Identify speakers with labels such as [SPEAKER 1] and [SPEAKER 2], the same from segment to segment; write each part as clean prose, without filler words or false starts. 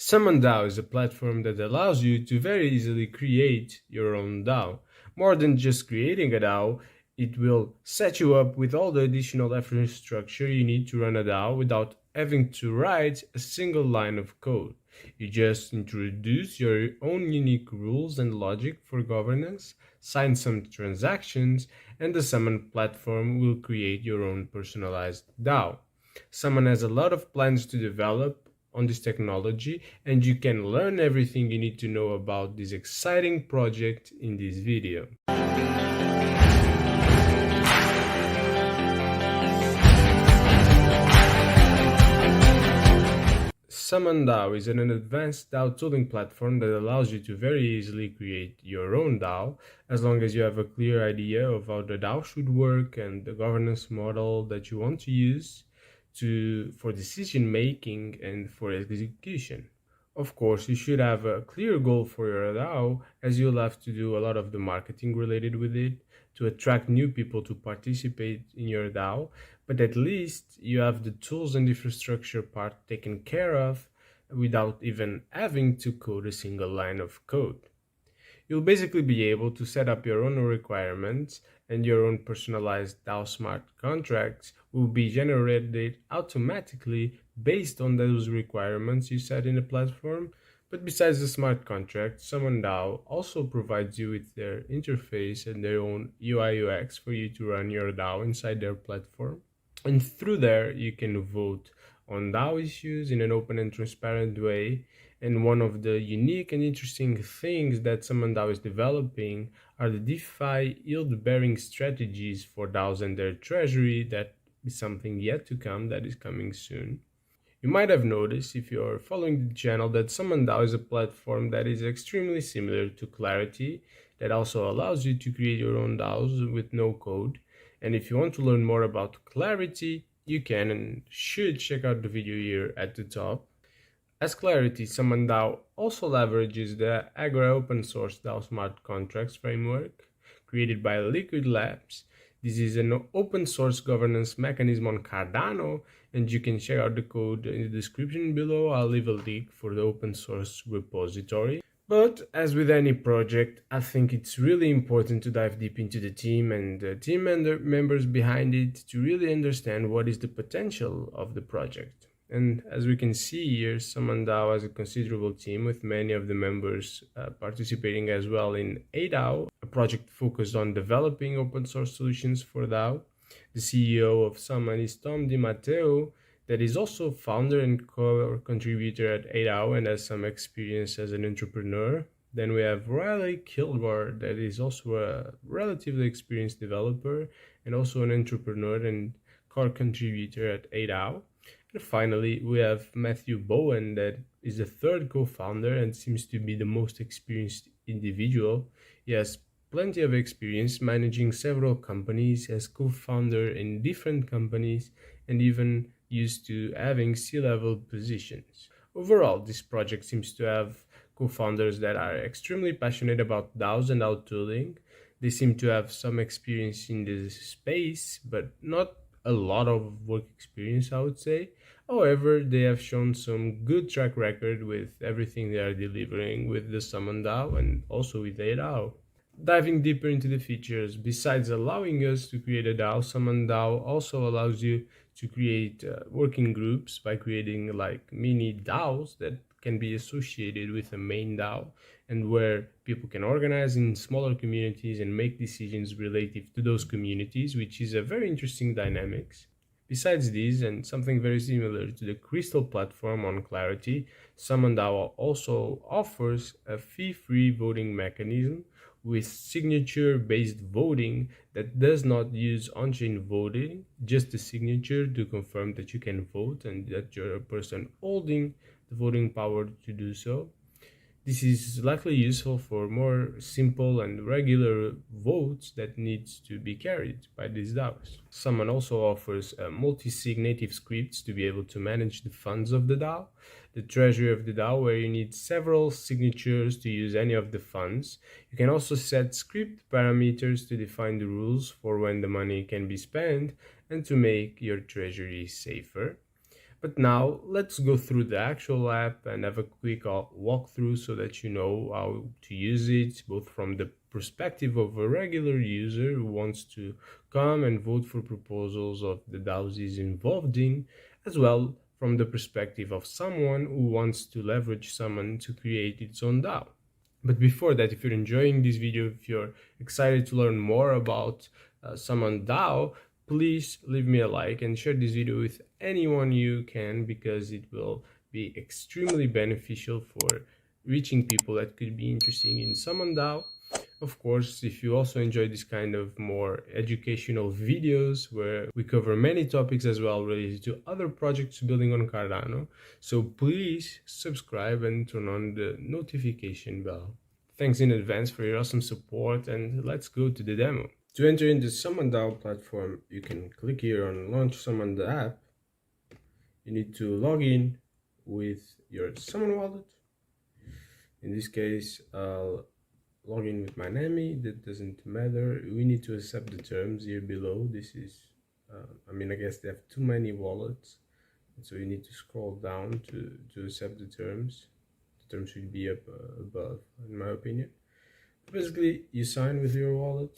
[SPEAKER 1] Summon Dao is a platform that allows you to very easily create your own DAO. More than just creating a DAO, it will set you up with all the additional infrastructure you need to run a DAO without having to write a single line of code. You just introduce your own unique rules and logic for governance, sign some transactions, and the Summon platform will create your own personalized DAO. Summon has a lot of plans to develop on this technology, and you can learn everything you need to know about this exciting project in this video. Summon DAO is an advanced DAO tooling platform that allows you to very easily create your own DAO, as long as you have a clear idea of how the DAO should work and the governance model that you want to use for decision making and for execution. Of course, you should have a clear goal for your DAO, as you'll have to do a lot of the marketing related with it to attract new people to participate in your DAO, but at least you have the tools and infrastructure part taken care of without even having to code a single line of code. You'll basically be able to set up your own requirements, and your own personalized DAO smart contracts will be generated automatically based on those requirements you set in the platform. But besides the smart contract, Summon DAO also provides you with their interface and their own UI UX for you to run your DAO inside their platform. And through there, you can vote on DAO issues in an open and transparent way. And one of the unique and interesting things that Summon DAO is developing are the DeFi yield-bearing strategies for DAOs and their treasury. That is something yet to come, that is coming soon. You might have noticed, if you're following the channel, that Summon DAO is a platform that is extremely similar to Clarity, that also allows you to create your own DAOs with no code. And if you want to learn more about Clarity, you can and should check out the video here at the top. As Clarity, Summon DAO also leverages the Agora open source DAO smart contracts framework created by Liqwid Labs. This is an open source governance mechanism on Cardano, and you can check out the code in the description below. I'll leave a link for the open source repository. But as with any project, I think it's really important to dive deep into the team and the team members behind it to really understand what is the potential of the project. And as we can see here, Summon DAO has a considerable team with many of the members participating as well in DAO, a project focused on developing open source solutions for DAO. The CEO of Summon is Tom Di Matteo, that is also founder and core contributor at DAO and has some experience as an entrepreneur. Then we have Riley Kilgore, that is also a relatively experienced developer and also an entrepreneur and core contributor at DAO. And finally, we have Matthew Bowen, that is the third co-founder and seems to be the most experienced individual. He has plenty of experience managing several companies as co-founder in different companies and even used to having C-level positions. Overall, this project seems to have co-founders that are extremely passionate about DAOs and DAO tooling. They seem to have some experience in this space, but not a lot of work experience, I would say. However, they have shown some good track record with everything they are delivering with the Summon DAO and also with DAO. Diving deeper into the features, besides allowing us to create a DAO, Summon DAO also allows you to create working groups by creating like mini DAOs that can be associated with a main DAO, and where people can organize in smaller communities and make decisions relative to those communities, which is a very interesting dynamics. Besides these, and something very similar to the Crystal platform on Clarity, Summon DAO also offers a fee-free voting mechanism with signature-based voting that does not use on-chain voting, just a signature to confirm that you can vote and that you're a person holding the voting power to do so. This is likely useful for more simple and regular votes that needs to be carried by these DAOs. Summon also offers multisig native scripts to be able to manage the funds of the DAO, the treasury of the DAO, where you need several signatures to use any of the funds. You can also set script parameters to define the rules for when the money can be spent and to make your treasury safer. But now let's go through the actual app and have a quick walkthrough so that you know how to use it, both from the perspective of a regular user who wants to come and vote for proposals of the DAOs he's involved in, as well from the perspective of someone who wants to leverage Summon to create its own DAO. But before that, if you're enjoying this video, if you're excited to learn more about Summon DAO, please leave me a like and share this video with anyone you can, because it will be extremely beneficial for reaching people that could be interested in Summon DAO. Of course, if you also enjoy this kind of more educational videos where we cover many topics as well related to other projects building on Cardano, so please subscribe and turn on the notification bell. Thanks in advance for your awesome support, and let's go to the demo. To enter in the Summon DAO platform, you can click here on Launch Summon the app. You need to log in with your Summon wallet. In this case, I'll log in with my NAMI. That doesn't matter. We need to accept the terms here below. This is, I guess they have too many wallets, so you need to scroll down to accept the terms. The terms should be up above, in my opinion. Basically, you sign with your wallet.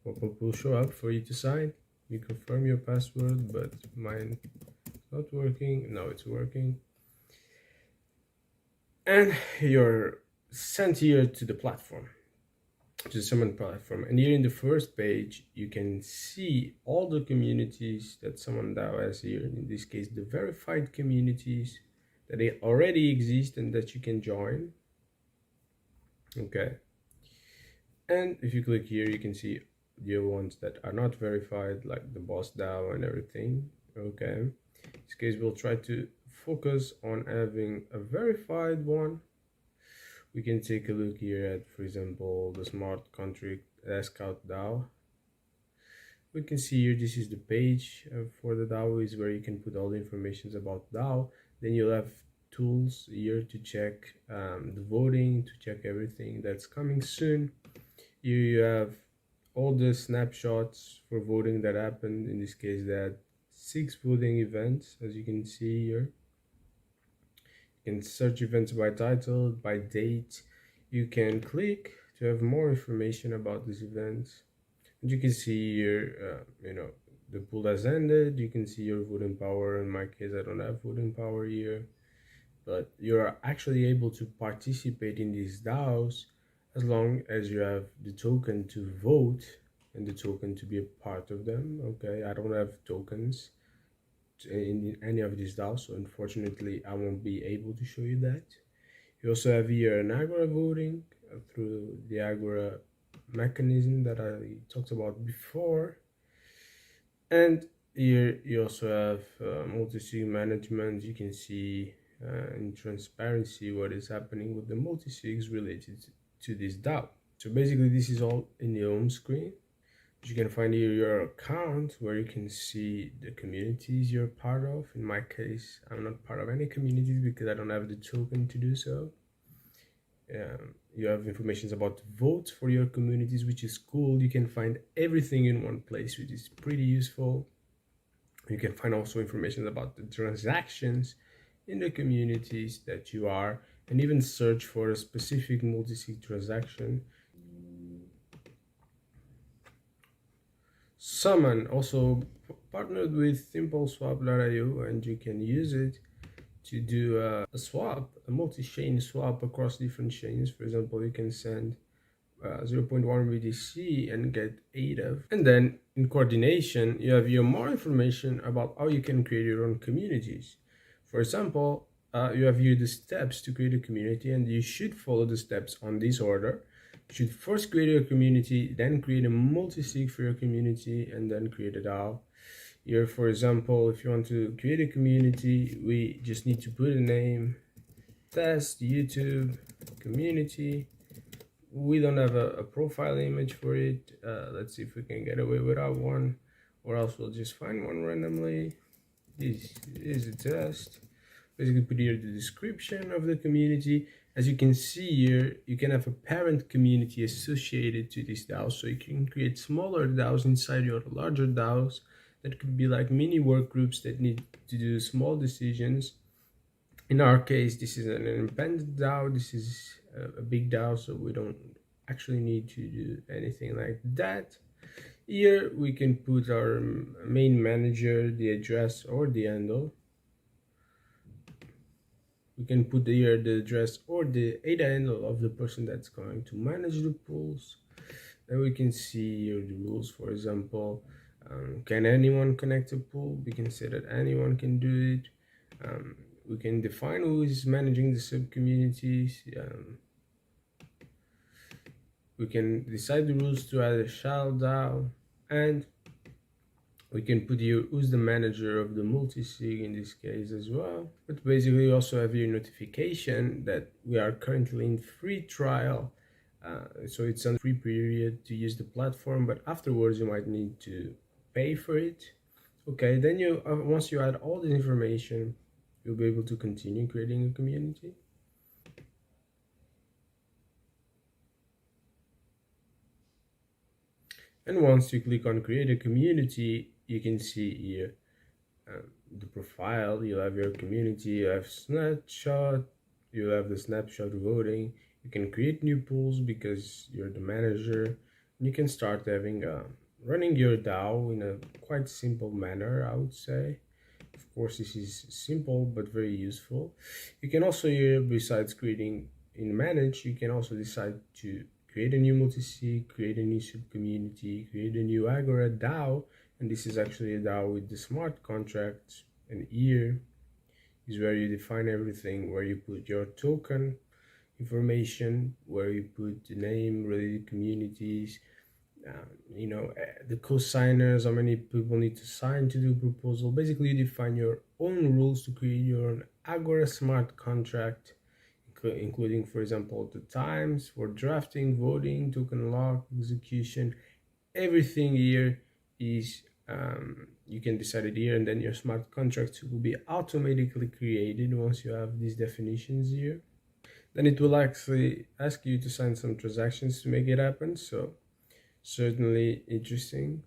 [SPEAKER 1] Pop-up will show up for you to sign. You confirm your password, but mine is not working. Now it's working. And you're sent here to the platform, to the Summon platform. And here in the first page, you can see all the communities that Summon DAO has here. In this case, the verified communities that they already exist and that you can join. Okay. And if you click here, you can see the ones that are not verified, like the Boss DAO and everything. Okay. In this case, we'll try to focus on having a verified one. We can take a look here at, for example, the Smart Contract Scout DAO. We can see here, this is the page for the DAO, is where you can put all the information about DAO. Then you'll have tools here to check the voting, to check everything that's coming soon. Here you have all the snapshots for voting that happened. In this case, they had 6 voting events, as you can see here. You can search events by title, by date. You can click to have more information about these events. And you can see here, the pool has ended. You can see your voting power. In my case, I don't have voting power here. But you're actually able to participate in these DAOs as long as you have the token to vote and the token to be a part of them. Okay, I don't have tokens in any of these DAOs, so unfortunately I won't be able to show you that. You also have here an Agora voting through the Agora mechanism that I talked about before. And here you also have Multisig management. You can see in transparency what is happening with the Multisigs related to this DAO. So basically this is all in the home screen. You can find here your account where you can see the communities you're part of. In my case, I'm not part of any communities because I don't have the token to do so. You have information about votes for your communities, which is cool. You can find everything in one place, which is pretty useful. You can find also information about the transactions in the communities that you are, and even search for a specific multisig transaction. Summon also partnered with SimpleSwap.io, and you can use it to do a swap, a multi-chain swap across different chains. For example, you can send 0.1 BTC and get 8 of. And then in coordination, you have here more information about how you can create your own communities. For example, you have here the steps to create a community, and you should follow the steps on this order. You should first create your community, then create a multisig for your community, and then create a DAO. Here, for example, if you want to create a community, we just need to put a name, test YouTube community. We don't have a profile image for it. Let's see if we can get away without one, or else we'll just find one randomly. This is a test. Basically put here the description of the community. As you can see here, you can have a parent community associated to this DAO, so you can create smaller DAOs inside your larger DAOs that could be like mini work groups that need to do small decisions. In our case, this is an independent DAO. This is a big DAO, so we don't actually need to do anything like that. Here we can put our main manager, the address or the handle. We can put here the address or the ADA handle of the person that's going to manage the pools. And we can see here the rules. For example, can anyone connect a pool? We can say that anyone can do it. We can define who is managing the sub-communities. We can decide the rules to add a child DAO, and we can put here who's the manager of the multisig in this case as well. But basically, we also have here notification that we are currently in free trial. So it's a free period to use the platform, but afterwards you might need to pay for it. Okay, then you once you add all this information, you'll be able to continue creating a community. And once you click on create a community, you can see here the profile. You'll have your community, you have snapshot, you have the snapshot voting. You can create new pools because you're the manager. You can start having running your DAO in a quite simple manner, I would say. Of course, this is simple but very useful. You can also here, besides creating in manage, you can also decide to create a new multisig, create a new sub-community, create a new Agora DAO, and this is actually a DAO with the smart contracts. And here is where you define everything, where you put your token information, where you put the name, related communities, the co-signers, how many people need to sign to do a proposal. Basically, you define your own rules to create your own Agora smart contract, including, for example, the times for drafting, voting, token lock, execution. Everything here is you can decide it here, and then your smart contracts will be automatically created once you have these definitions here. Then it will actually ask you to sign some transactions to make it happen. So certainly interesting.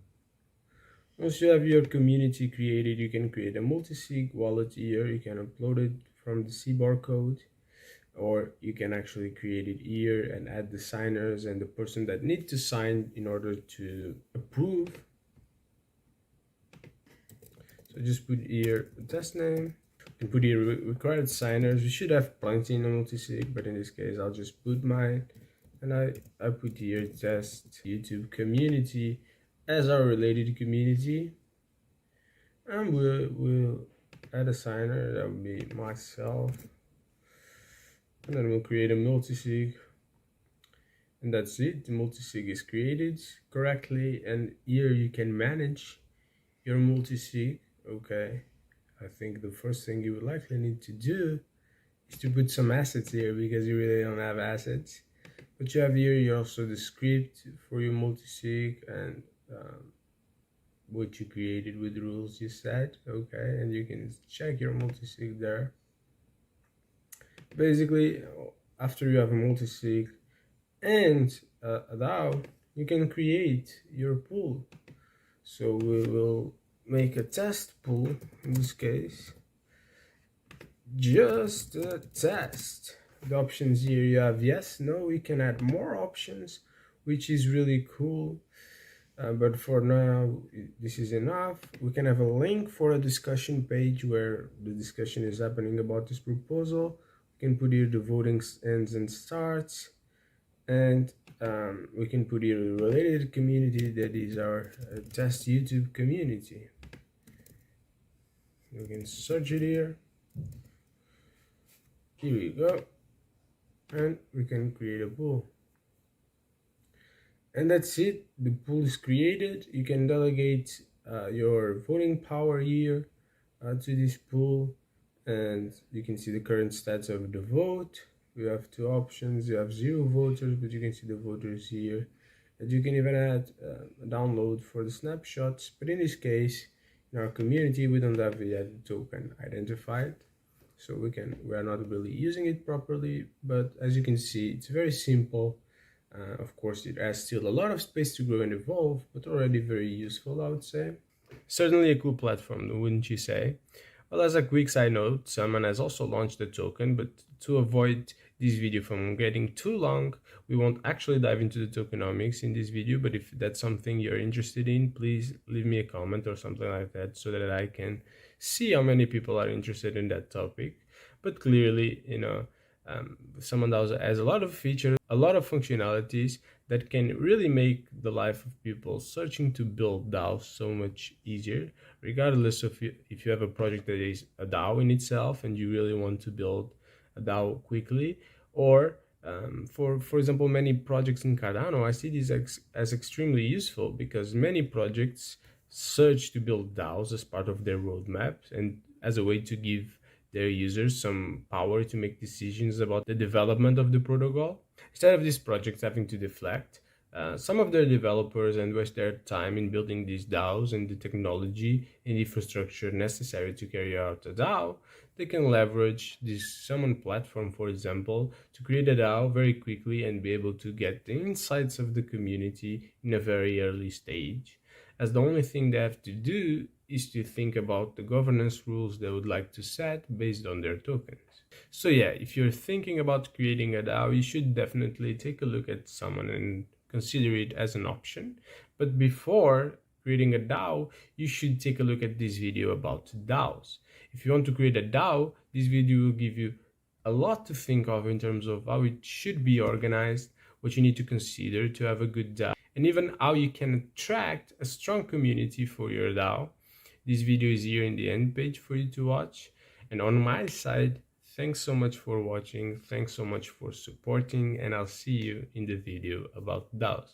[SPEAKER 1] Once you have your community created, you can create a multisig wallet here. You can upload it from the C barcode, or you can actually create it here and add the signers and the person that need to sign in order to approve. So just put here the test name and put here required signers. We should have plenty in the multisig, but in this case I'll just put mine, and I put here test YouTube community as our related community, and we'll add a signer. That would be myself, and then we'll create a multisig, and that's it. The multisig is created correctly, and here you can manage your multisig. Okay, I think the first thing you would likely need to do is to put some assets here, because you really don't have assets. But you have here, you also the script for your multisig and what you created with the rules you set. Okay, and you can check your multisig there. Basically, after you have a multisig and a DAO, you can create your pool. So we will make a test pool in this case, just a test. The options here, you have yes, no. We can add more options, which is really cool, but for now this is enough. We can have a link for a discussion page where the discussion is happening about this proposal. We can put here the voting ends and starts, and we can put here a related community that is our test YouTube community. We can search it here. Here we go, and we can create a pool, and that's it. The pool is created. You can delegate your voting power here to this pool, and you can see the current stats of the vote. We have two options. You have 0 voters, but you can see the voters here, and you can even add a download for the snapshots. But in this case, in our community, we don't have yet the token identified, so we are not really using it properly. But as you can see, it's very simple. Of course, it has still a lot of space to grow and evolve, but already very useful, I would say. Certainly a cool platform, wouldn't you say? Well, as a quick side note, Summon has also launched the token, but to avoid this video from getting too long, we won't actually dive into the tokenomics in this video, but if that's something you're interested in, please leave me a comment or something like that so that I can see how many people are interested in that topic. But clearly, Summon DAO has a lot of features, a lot of functionalities that can really make the life of people searching to build DAOs so much easier, regardless of if you have a project that is a DAO in itself and you really want to build a DAO quickly, or for example, many projects in Cardano, I see this as extremely useful because many projects search to build DAOs as part of their roadmaps and as a way to give their users some power to make decisions about the development of the protocol. Instead of these projects having to deflect, some of their developers invest their time in building these DAOs and the technology and infrastructure necessary to carry out a DAO. They can leverage this Summon platform, for example, to create a DAO very quickly and be able to get the insights of the community in a very early stage, as the only thing they have to do is to think about the governance rules they would like to set based on their tokens. So yeah, if you're thinking about creating a DAO, you should definitely take a look at Summon and consider it as an option. But before creating a DAO, you should take a look at this video about DAOs. If you want to create a DAO, this video will give you a lot to think of in terms of how it should be organized, what you need to consider to have a good DAO, and even how you can attract a strong community for your DAO. This video is here in the end page for you to watch. And on my side, thanks so much for watching, thanks so much for supporting, and I'll see you in the video about DAOs.